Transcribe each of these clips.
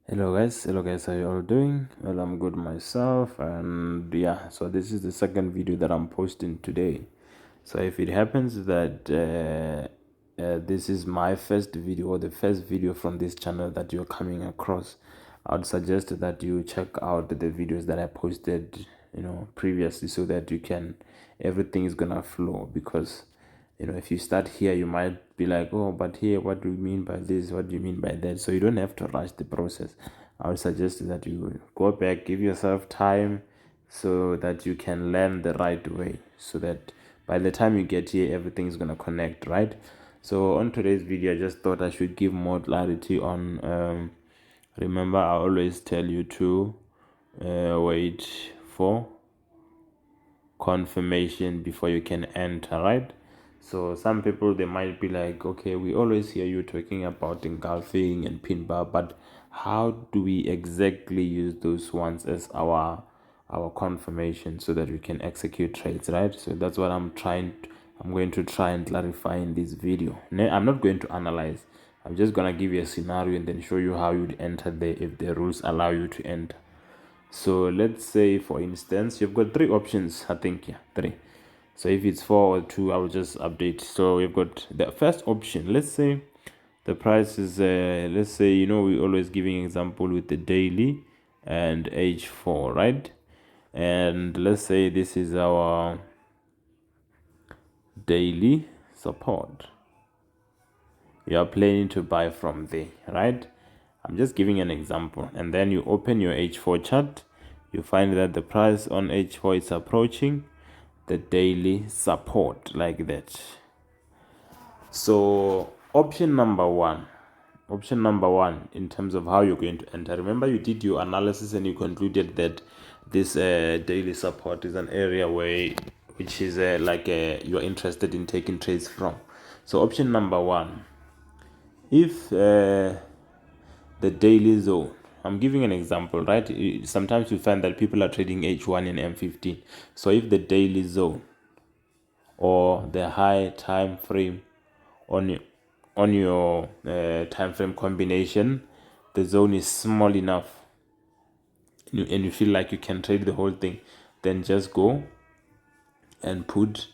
Hello guys, how you all doing? Well, I'm good myself, and yeah, so this is the second video that I'm posting today. So if it happens that this is my first video or the first video from this channel that you're coming across, I would suggest that you check out the videos that I posted, previously, so that everything is gonna flow. Because if you start here, you might be like, oh, but here, what do you mean by this, what do you mean by that? So you don't have to rush the process. I would suggest that you go back, give yourself time, so that you can learn the right way, so that by the time you get here, everything is going to connect, right? So on today's video, I just thought I should give more clarity on remember, I always tell you to wait for confirmation before you can enter, right? So some people, they might be like, okay, we always hear you talking about engulfing and pin bar, but how do we exactly use those ones as our confirmation so that we can execute trades, right? So that's what I'm going to try and clarify in this video. I'm not going to analyze. I'm just gonna give you a scenario and then show you how you'd enter there if the rules allow you to enter. So let's say, for instance, you've got three options. I think, yeah, three. So if it's 4 or 2, I will just update. So we've got the first option. Let's say the price is let's say, we're always giving example with the daily and H4, right? And let's say this is our daily support. You are planning to buy from there, right? I'm just giving an example. And then you open your H4 chart. You find that the price on H4 is approaching the daily support, like that. So option number one in terms of how you're going to enter, remember, you did your analysis and you concluded that this daily support is an area which is you're interested in taking trades from. So option number one, if the daily zone, I'm giving an example, right? Sometimes you find that people are trading H1 and M15. So if the daily zone or the high time frame on your time frame combination, the zone is small enough and you feel like you can trade the whole thing, then just go and put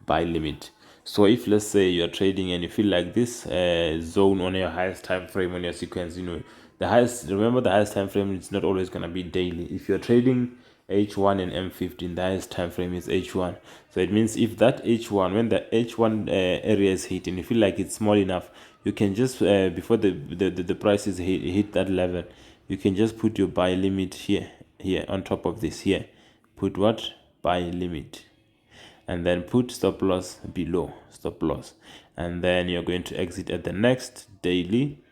buy limit. So if, let's say, you're trading and you feel like this zone on your highest time frame on your sequence, remember, the highest time frame is not always going to be daily. If you're trading H1 and M15, the highest time frame is H1. So it means if that H1, when the H1 area is hit and you feel like it's small enough, you can just before the prices hit that level, you can just put your buy limit here on top of this. Here, put what? Buy limit. And then put stop loss below stop loss, and then you're going to exit at the next daily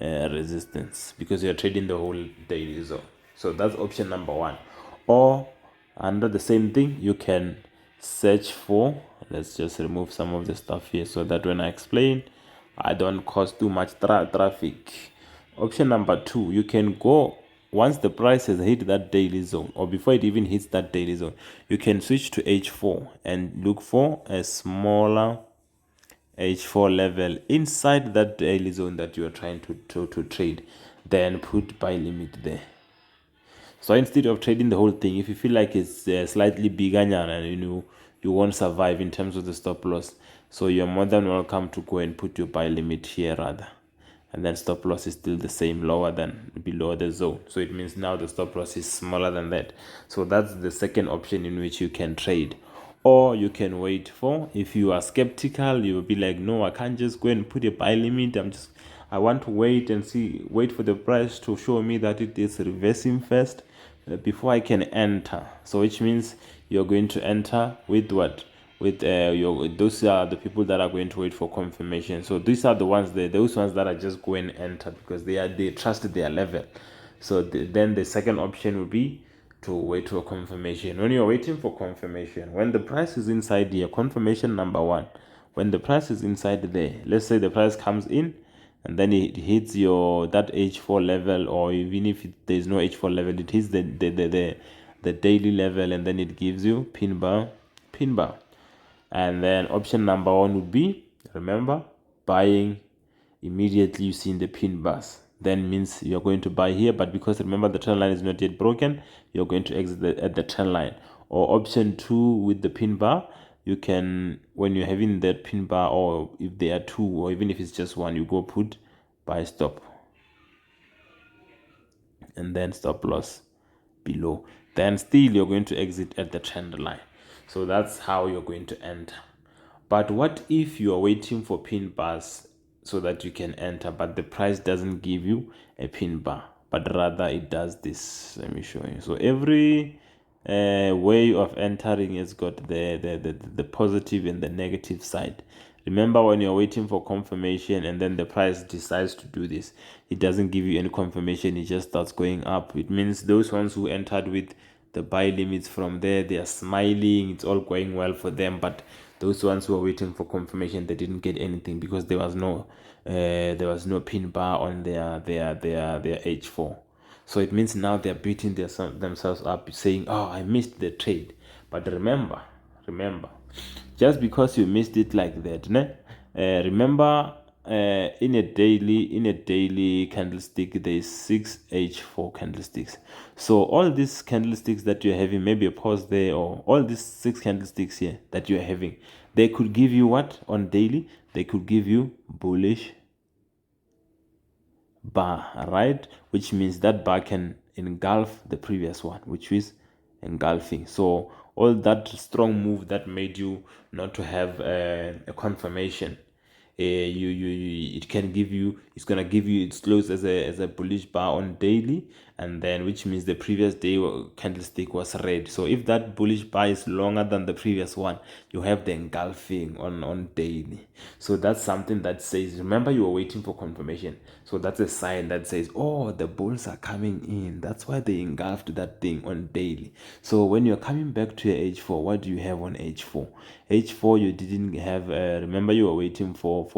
resistance, because you're trading the whole daily zone. So that's option number one. Or under the same thing, you can search for, let's just remove some of the stuff here so that when I explain, I don't cause too much traffic. Option number two, you can go, once the price has hit that daily zone, or before it even hits that daily zone, you can switch to H4 and look for a smaller H4 level inside that daily zone that you are trying to trade. Then put buy limit there. So instead of trading the whole thing, if you feel like it's slightly bigger and you won't survive in terms of the stop loss, so you're more than welcome to go and put your buy limit here rather. And then stop loss is still the same, lower than below the zone. So it means now the stop loss is smaller than that. So that's the second option in which you can trade. Or you can wait for, if you are skeptical, you will be like, no, I can't just go and put a buy limit. I want to wait and wait for the price to show me that it is reversing first before I can enter. So which means you're going to enter with what? With those are the people that are going to wait for confirmation. So these are those ones that are just going to enter because they trust their level. So then the second option will be to wait for confirmation. When you're waiting for confirmation, when the price is inside here, confirmation number one, when the price is inside there, let's say the price comes in and then it hits that H4 level, or even if there's no H4 level, it hits the daily level, and then it gives you pin bar. And then option number one would be, remember, buying immediately you see the pin bars. then means you're going to buy here. But because remember the trend line is not yet broken, you're going to exit at the trend line. Or option 2 with the pin bar, you can, when you're having that pin bar, or if there are 2, or even if it's just 1, you go put buy stop and then stop loss below. Then still you're going to exit at the trend line. So that's how you're going to enter. But what if you are waiting for pin bars so that you can enter, but the price doesn't give you a pin bar, but rather it does this? Let me show you. So every way of entering has got the positive and the negative side. Remember, when you're waiting for confirmation and then the price decides to do this, it doesn't give you any confirmation, it just starts going up. It means those ones who entered with the buy limits from there, they are smiling, it's all going well for them. But those ones who are waiting for confirmation, they didn't get anything because there was no pin bar on their H4. So it means now they're beating themselves up, saying, oh, I missed the trade. But remember, just because you missed it like that, remember, in a daily candlestick, there's 6 H4 candlesticks. So all these candlesticks that you're having, maybe a pause there, or all these 6 candlesticks here that you're having, they could give you what on daily? They could give you bullish bar, right? Which means that bar can engulf the previous one, which is engulfing. So all that strong move that made you not to have a confirmation, it can give you, it's gonna give you, it's closed as a bullish bar on daily, and then which means the previous day candlestick was red. So if that bullish bar is longer than the previous one, you have the engulfing on daily. So that's something that says, remember, you were waiting for confirmation, so that's a sign that says, oh, the bulls are coming in. That's why they engulfed that thing on daily. So when you're coming back to your H4, what do you have on H4? H4, you didn't have, remember, you were waiting for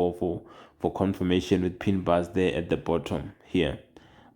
confirmation with pin bars there at the bottom here,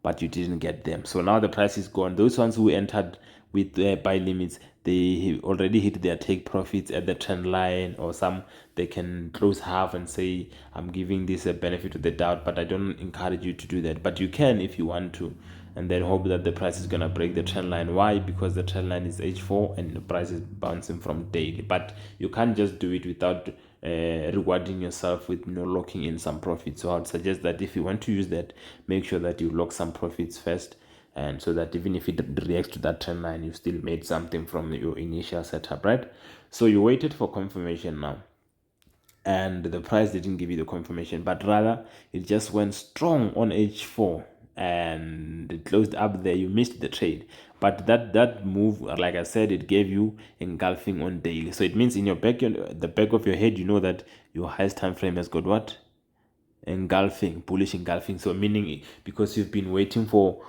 but you didn't get them. So now the price is gone. Those ones who entered with buy limits, they already hit their take profits at the trend line, or some they can close half and say, I'm giving this a benefit of the doubt, but I don't encourage you to do that. But you can if you want to, and then hope that the price is going to break the trend line. Why? Because the trend line is H4 and the price is bouncing from daily. But you can't just do it without rewarding yourself with locking in some profits. So I would suggest that if you want to use that, make sure that you lock some profits first, and so that even if it reacts to that trend line, you still made something from your initial setup, right? So you waited for confirmation now, and the price didn't give you the confirmation, but rather it just went strong on H4 and it closed up there. You missed the trade, but that move, like I said, it gave you engulfing on daily. So it means in the back of your head, you know that your highest time frame has got what? Engulfing, bullish engulfing. So meaning, because you've been waiting for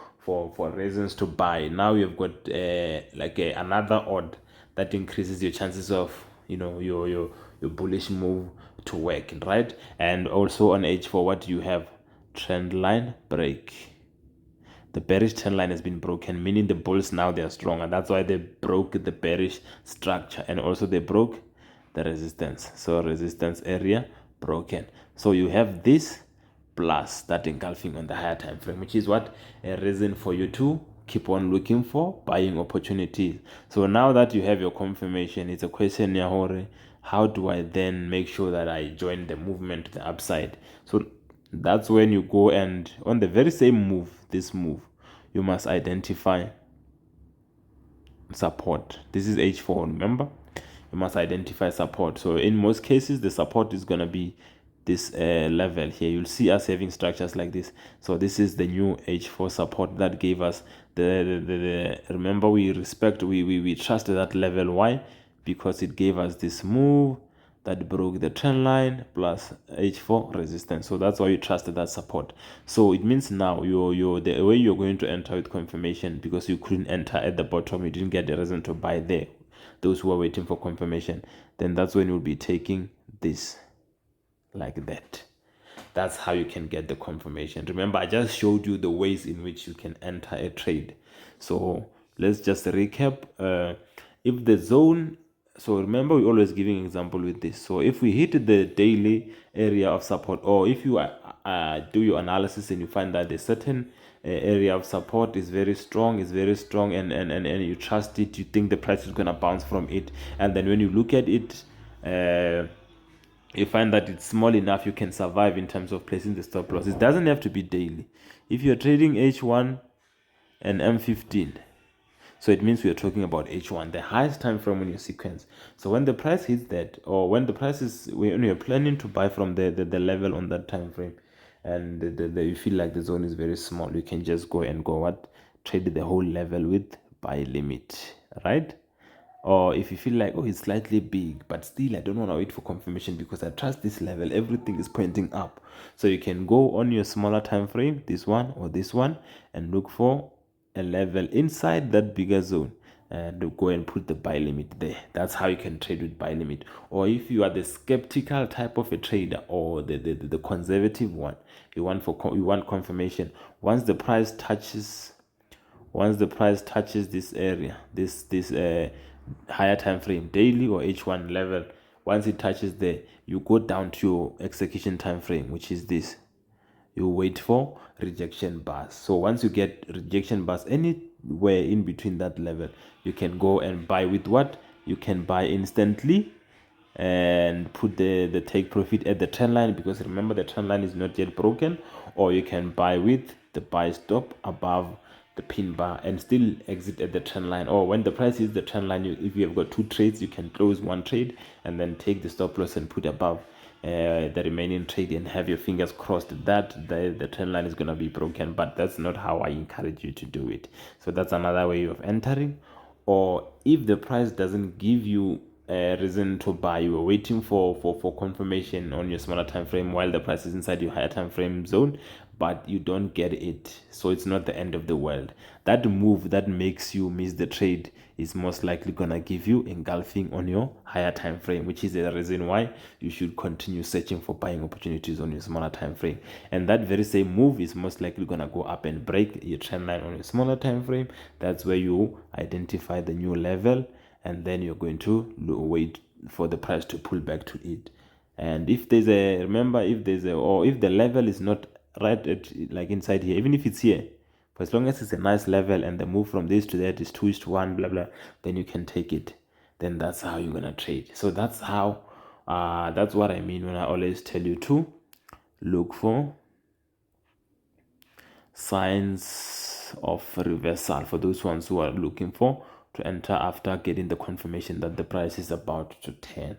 reasons to buy, now you've got another odd that increases your chances of your bullish move to work, right? And also on H4, what do you have? Trend line break. The bearish trend line has been broken, meaning the bulls now they are strong, and that's why they broke the bearish structure, and also they broke the resistance. So resistance area broken. So you have this plus that engulfing on the higher time frame, which is what a reason for you to keep on looking for buying opportunities. So now that you have your confirmation, it's a question, Yahore, how do I then make sure that I join the movement to the upside? So that's when you go and on the very same move, this move, you must identify support. This is H4, remember? You must identify support. So in most cases, the support is going to be this level here. You'll see us having structures like this. So this is the new H4 support that gave us the remember, we trusted that level. Why? Because it gave us this move that broke the trend line plus H4 resistance. So that's why you trusted that support. So it means now the way you're going to enter with confirmation, because you couldn't enter at the bottom, you didn't get the reason to buy there, those who are waiting for confirmation, then that's when you'll be taking this like that. That's how you can get the confirmation. Remember, I just showed you the ways in which you can enter a trade. So let's just recap. If the zone, so remember, we're always giving example with this. So if we hit the daily area of support, or if you do your analysis and you find that a certain area of support is very strong, and you trust it, you think the price is going to bounce from it, and then when you look at it, you find that it's small enough, you can survive in terms of placing the stop loss. It doesn't have to be daily. If you're trading H1 and M15, so it means we are talking about H1, the highest time frame on your sequence. So when the price hits that, or when the price is, when you're planning to buy from the level on that time frame, and you feel like the zone is very small, you can just go trade the whole level with buy limit, right? Or if you feel like, oh, it's slightly big, but still I don't want to wait for confirmation because I trust this level, everything is pointing up, so you can go on your smaller time frame, this one or this one, and look for a level inside that bigger zone and go and put the buy limit there. That's how you can trade with buy limit. Or if you are the skeptical type of a trader, or the conservative one, you want confirmation. Once the price touches this area, this higher time frame, daily or H1 level, once it touches there, you go down to your execution time frame, which is this. You wait for rejection bars. So once you get rejection bars anywhere in between that level, you can go and buy with what? You can buy instantly and put the take profit at the trend line, because remember the trend line is not yet broken, or you can buy with the buy stop above the pin bar and still exit at the trend line. Or when the price is the trend line, if you have got two trades, you can close one trade and then take the stop loss and put above the remaining trade and have your fingers crossed that the trend line is going to be broken. But that's not how I encourage you to do it. So that's another way of entering. Or if the price doesn't give you a reason to buy, you are waiting for confirmation on your smaller time frame while the price is inside your higher time frame zone, but you don't get it, so it's not the end of the world. That move that makes you miss the trade is most likely gonna give you engulfing on your higher time frame, which is the reason why you should continue searching for buying opportunities on your smaller time frame. And that very same move is most likely gonna go up and break your trend line on your smaller time frame. That's where you identify the new level, and then you're going to wait for the price to pull back to it. And if there's a, remember, if the level is not right at, like inside here, even if it's here, for as long as it's a nice level and the move from this to that is 2:1, blah blah, then you can take it. Then that's how you're gonna trade. So that's how that's what I mean when I always tell you to look for signs of reversal, for those ones who are looking for to enter after getting the confirmation that the price is about to turn.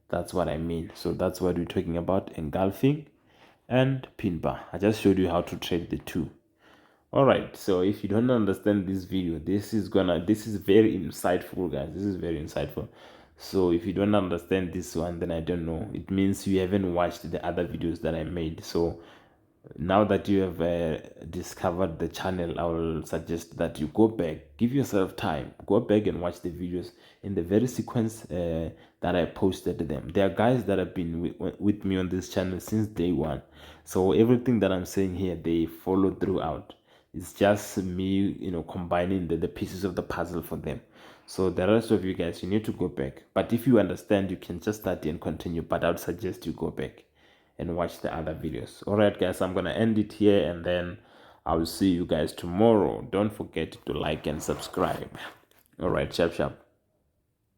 That's what I mean. So that's what we're talking about, engulfing and pin bar. I just showed you how to trade the two. All right, so if you don't understand this video, this is very insightful, guys. This is very insightful. So if you don't understand this one, then I don't know, it means you haven't watched the other videos that I made. So now that you have discovered the channel, I will suggest that you go back, give yourself time, go back and watch the videos in the very sequence that I posted them. There are guys that have been with me on this channel since day one, so everything that I'm saying here, they follow throughout. It's just me, combining the pieces of the puzzle for them. So the rest of you guys, you need to go back. But if you understand, you can just start and continue, but I would suggest you go back and watch the other videos. All right, guys, I'm gonna end it here, and then I will see you guys tomorrow. Don't forget to like and subscribe. All right, sharp.